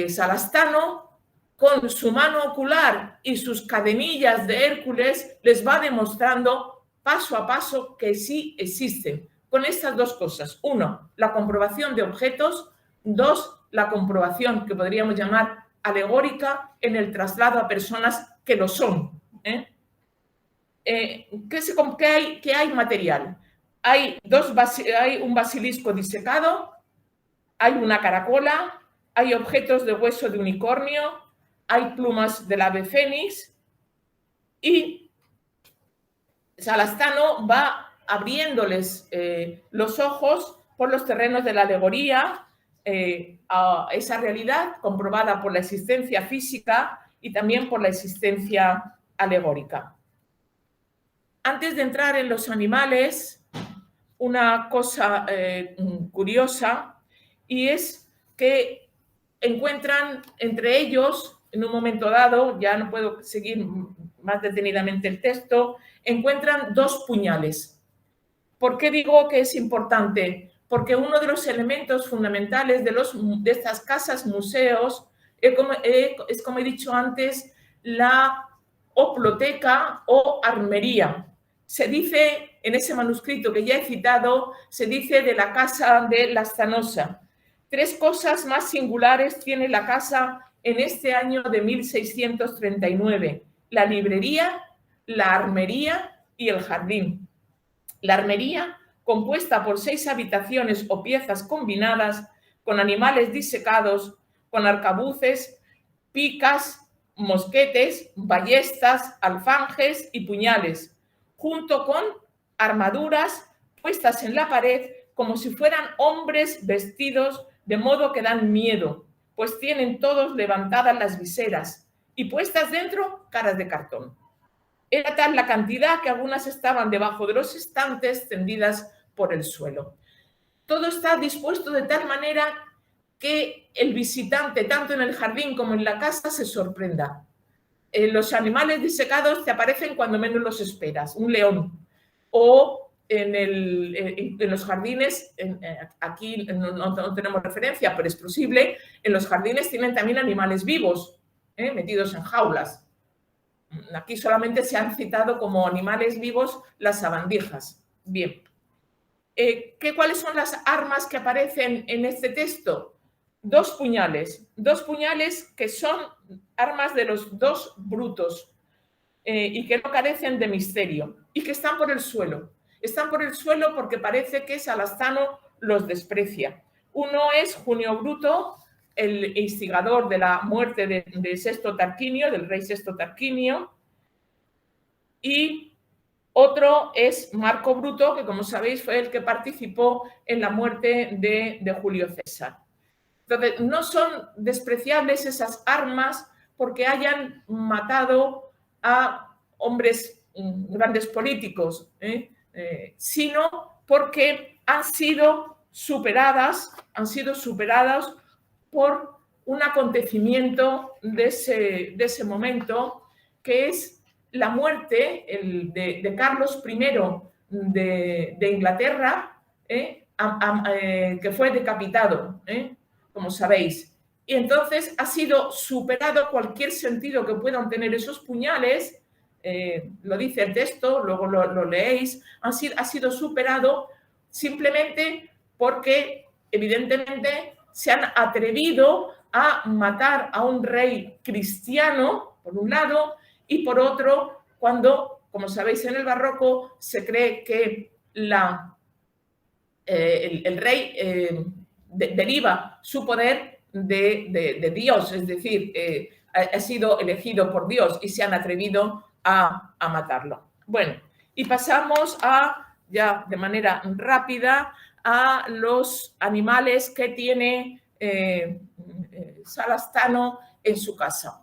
Salastano, con su mano ocular y sus cadenillas de Hércules, les va demostrando paso a paso que sí existen, con estas dos cosas. Uno, la comprobación de objetos. Dos, la comprobación que podríamos llamar alegórica en el traslado a personas que lo son. ¿Qué hay material? Hay un basilisco disecado, hay una caracola, hay objetos de hueso de unicornio, hay plumas del ave fénix, y Salastano va abriéndoles los ojos por los terrenos de la alegoría a esa realidad comprobada por la existencia física y también por la existencia alegórica. Antes de entrar en los animales, una cosa curiosa, y es que encuentran entre ellos, en un momento dado, ya no puedo seguir más detenidamente el texto, encuentran dos puñales. ¿Por qué digo que es importante? Porque uno de los elementos fundamentales de estas casas museos es, como he dicho antes, la oploteca o armería. Se dice, en ese manuscrito que ya he citado, se dice de la casa de Lastanosa. Tres cosas más singulares tiene la casa en este año de 1639: la librería, la armería y el jardín. La armería, compuesta por 6 habitaciones o piezas combinadas, con animales disecados, con arcabuces, picas, mosquetes, ballestas, alfanjes y puñales, junto con armaduras puestas en la pared como si fueran hombres vestidos, de modo que dan miedo, pues tienen todos levantadas las viseras y puestas dentro caras de cartón. Era tal la cantidad que algunas estaban debajo de los estantes tendidas por el suelo. Todo está dispuesto de tal manera que el visitante, tanto en el jardín como en la casa, se sorprenda. Los animales disecados te aparecen cuando menos los esperas, un león. O en los jardines, aquí no tenemos referencia, pero es posible, en los jardines tienen también animales vivos, metidos en jaulas. Aquí solamente se han citado como animales vivos las sabandijas. Bien. ¿Cuáles son las armas que aparecen en este texto? Dos puñales que son armas de los dos brutos y que no carecen de misterio y que están por el suelo. Están por el suelo porque parece que Salastano los desprecia. Uno es Junio Bruto, el instigador de la muerte de Sexto Tarquinio, del rey Sexto Tarquinio, y otro es Marco Bruto, que como sabéis fue el que participó en la muerte de Julio César. Entonces, no son despreciables esas armas porque hayan matado a hombres, grandes políticos, sino porque han sido superadas por un acontecimiento de ese momento, que es la muerte de Carlos I de Inglaterra, que fue decapitado, como sabéis. Y entonces ha sido superado cualquier sentido que puedan tener esos puñales, lo dice el texto, luego lo leéis, ha sido superado simplemente porque, evidentemente, se han atrevido a matar a un rey cristiano, por un lado, y por otro, cuando, como sabéis, en el barroco se cree que el rey deriva su poder de Dios, es decir, ha sido elegido por Dios y se han atrevido a matarlo. Bueno, y pasamos ya de manera rápida a los animales que tiene Salastano en su casa.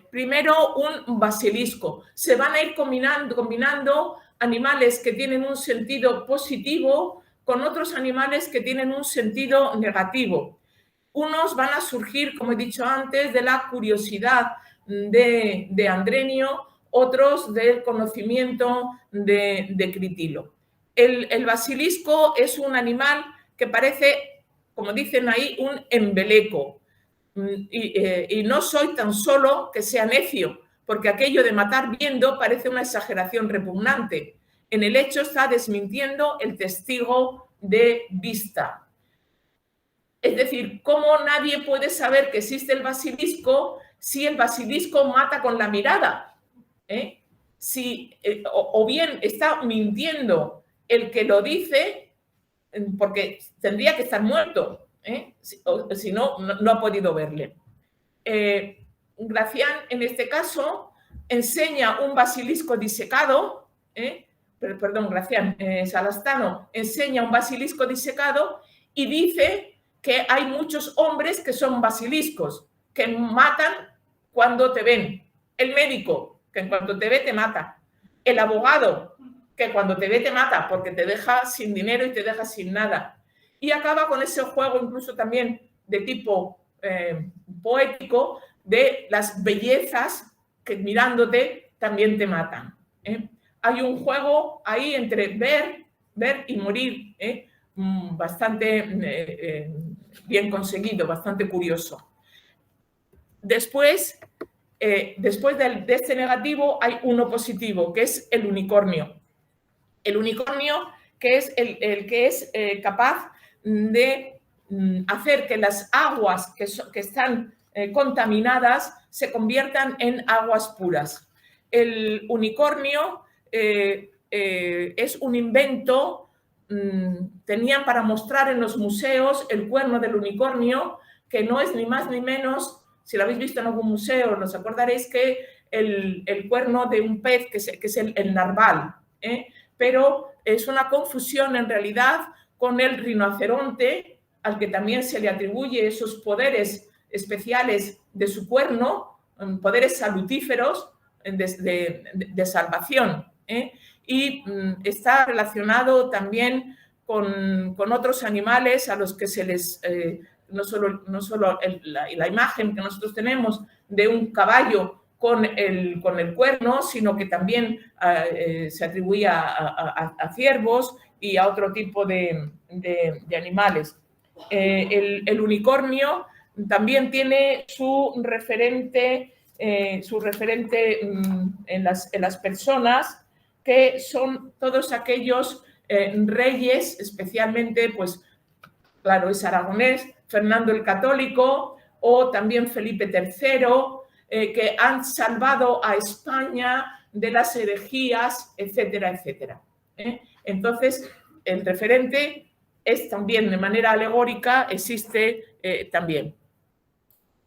Primero, un basilisco. Se van a ir combinando animales que tienen un sentido positivo con otros animales que tienen un sentido negativo. Unos van a surgir, como he dicho antes, de la curiosidad de Andrenio, otros del conocimiento de Critilo. El basilisco es un animal que parece, como dicen ahí, un embeleco. Y no soy tan solo que sea necio, porque aquello de matar viendo parece una exageración repugnante. En el hecho está desmintiendo el testigo de vista. Es decir, ¿cómo nadie puede saber que existe el basilisco si el basilisco mata con la mirada? O bien está mintiendo el que lo dice, porque tendría que estar muerto, si no, no ha podido verle. Gracián, en este caso, enseña un basilisco disecado, Gracián, Salastano enseña un basilisco disecado y dice que hay muchos hombres que son basiliscos, que matan cuando te ven. El médico, que en cuanto te ve te mata. El abogado, que cuando te ve te mata porque te deja sin dinero y te deja sin nada. Y acaba con ese juego incluso también de tipo poético de las bellezas que mirándote también te matan. Hay un juego ahí entre ver y morir, bastante bien conseguido, bastante curioso. Después de este negativo hay uno positivo, que es el unicornio. El unicornio, que es el que es capaz de hacer que las aguas que están contaminadas se conviertan en aguas puras. El unicornio es un invento. Tenían para mostrar en los museos el cuerno del unicornio, que no es ni más ni menos, si lo habéis visto en algún museo, os acordaréis que el cuerno de un pez, que es el narval, pero es una confusión en realidad con el rinoceronte, al que también se le atribuye esos poderes especiales de su cuerno, poderes salutíferos de salvación, y está relacionado también con otros animales a los que se les, no solo la imagen que nosotros tenemos de un caballo con el cuerno, sino que también se atribuía a ciervos y a otro tipo de animales. El unicornio también tiene su referente en las personas, que son todos aquellos reyes, especialmente, pues, claro, es aragonés, Fernando el Católico o también Felipe III, que han salvado a España de las herejías, etcétera, etcétera. Entonces, el referente es también, de manera alegórica, existe también.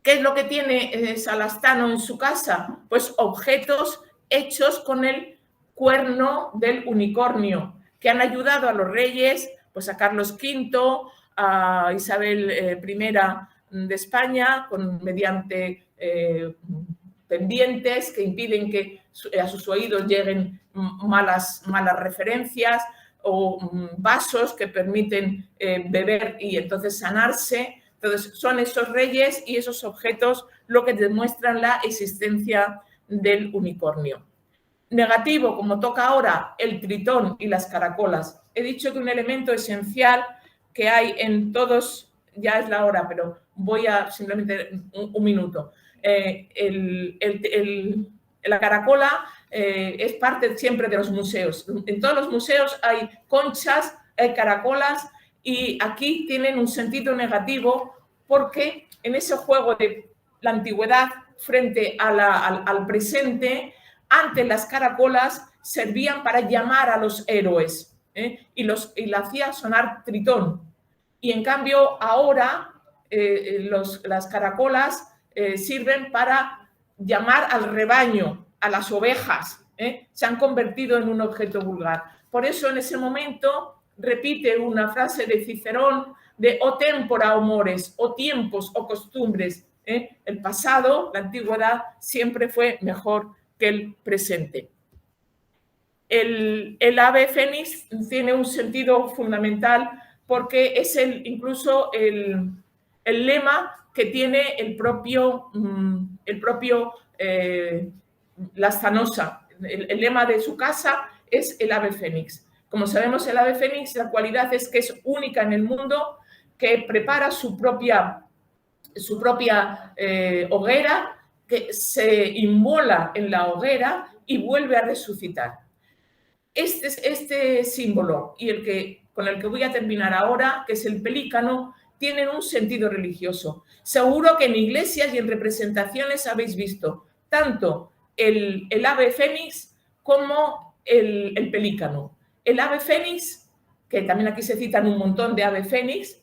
¿Qué es lo que tiene Salastano en su casa? Pues objetos hechos con el cuerno del unicornio, que han ayudado a los reyes, pues a Carlos V, a Isabel I de España, mediante pendientes que impiden que a sus oídos lleguen malas referencias, o vasos que permiten beber y entonces sanarse. Entonces, son esos reyes y esos objetos lo que demuestran la existencia del unicornio. Negativo, como toca ahora, el tritón y las caracolas. He dicho que un elemento esencial que hay en todos, ya es la hora, pero voy a simplemente un minuto. La caracola es parte siempre de los museos. En todos los museos hay conchas, hay caracolas, y aquí tienen un sentido negativo porque en ese juego de la antigüedad frente al presente, antes las caracolas servían para llamar a los héroes, y la hacía sonar Tritón. Y en cambio ahora las caracolas sirven para llamar al rebaño, a las ovejas. Se han convertido en un objeto vulgar. Por eso en ese momento repite una frase de Cicerón de o tempora o mores, o tiempos o costumbres. El pasado, la antigüedad, siempre fue mejor que el presente. El ave fénix tiene un sentido fundamental porque es incluso el lema que tiene el propio Lastanosa. El lema de su casa es el ave fénix. Como sabemos, el ave fénix, la cualidad es que es única en el mundo, que prepara su propia hoguera, que se inmola en la hoguera y vuelve a resucitar. Este símbolo y con el que voy a terminar ahora, que es el pelícano, tienen un sentido religioso. Seguro que en iglesias y en representaciones habéis visto tanto el ave fénix como el pelícano. El ave fénix, que también aquí se citan un montón de ave fénix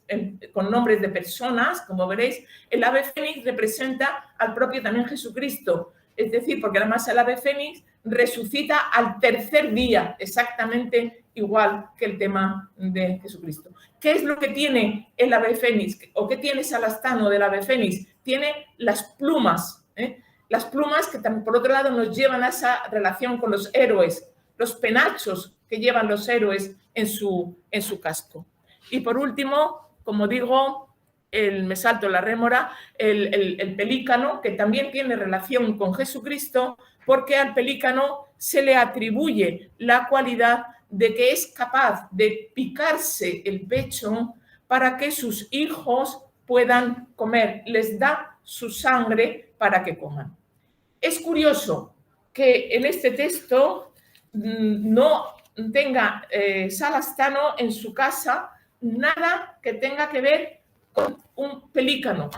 con nombres de personas, como veréis, el ave fénix representa al propio también Jesucristo. Es decir, porque además el ave fénix resucita al tercer día, exactamente igual que el tema de Jesucristo. ¿Qué es lo que tiene el ave fénix? ¿O qué tiene Salastano del ave fénix? Tiene las plumas. Las plumas que por otro lado nos llevan a esa relación con los héroes, los penachos que llevan los héroes en su casco. Y por último, como digo, me salto la rémora, el pelícano, que también tiene relación con Jesucristo, porque al pelícano se le atribuye la cualidad de que es capaz de picarse el pecho para que sus hijos puedan comer. Les da su sangre para que coman. Es curioso que en este texto no tenga Salastano en su casa nada que tenga que ver con un pelícano,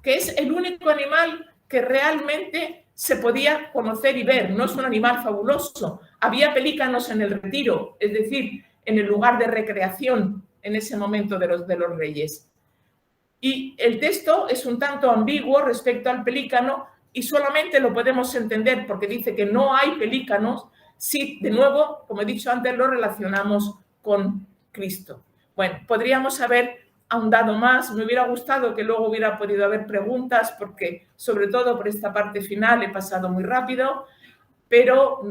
que es el único animal que realmente se podía conocer y ver. No es un animal fabuloso. Había pelícanos en el Retiro, es decir, en el lugar de recreación en ese momento de los reyes. Y el texto es un tanto ambiguo respecto al pelícano y solamente lo podemos entender porque dice que no hay pelícanos si, de nuevo, como he dicho antes, lo relacionamos con Cristo. Bueno, podríamos haber ahondado más. Me hubiera gustado que luego hubiera podido haber preguntas porque, sobre todo por esta parte final, he pasado muy rápido, pero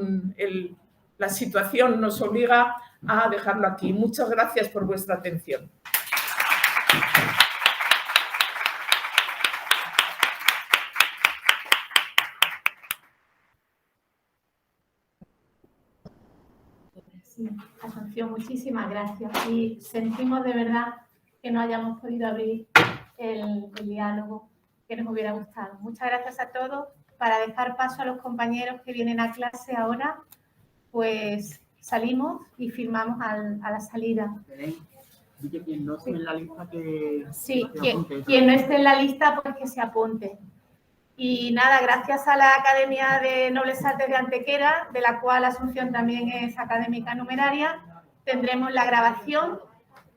la situación nos obliga a dejarlo aquí. Muchas gracias por vuestra atención. Sí, Asunción, muchísimas gracias. Y sentimos de verdad que no hayamos podido abrir el diálogo que nos hubiera gustado. Muchas gracias a todos. Para dejar paso a los compañeros que vienen a clase ahora, pues salimos y firmamos a la salida. Quien no esté en la lista que... Sí, quien no esté en la lista, pues que se apunte. Y nada, gracias a la Academia de Nobles Artes de Antequera, de la cual Asunción también es académica numeraria, tendremos la grabación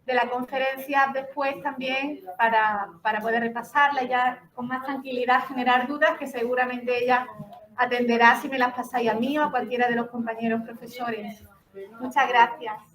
de la conferencia después también para poder repasarla y ya con más tranquilidad generar dudas que seguramente ella atenderá si me las pasáis a mí o a cualquiera de los compañeros profesores. Muchas gracias.